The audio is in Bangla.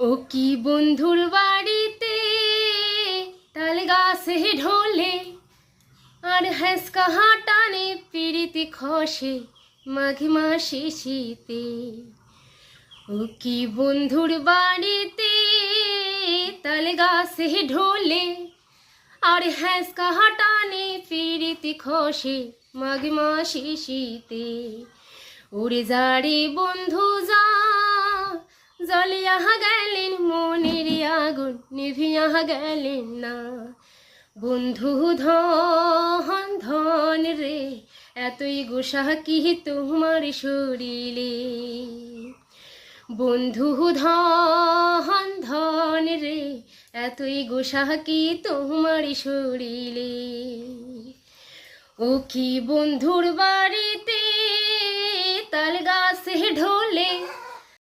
ও কি বন্ধুর বাড়িতে তাল গাছে ঢোলে আর হ্যাঁসকা হাঁটানে পিরিতি খসে মাঘ মাসে শীতে। ও কি বন্ধুর বাড়িতে তাল গাছে ঢোলে আর হ্যাঁসকা হাঁটানে পিরিতি খসে মাঘ মাসে শীতে। উড়ে যারে বন্ধু যা জ্বলিয়া গেলেন মনের আগুন নিভিয়া গেলেন না। বন্ধু ধন ধন রে এতই গোসা কি তোমার শরীরে। বন্ধু ধন ধন রে এতই গোসা কি তোমার শরীরে। ও কি বন্ধুর বাড়িতে তাল গাছে ঢোলে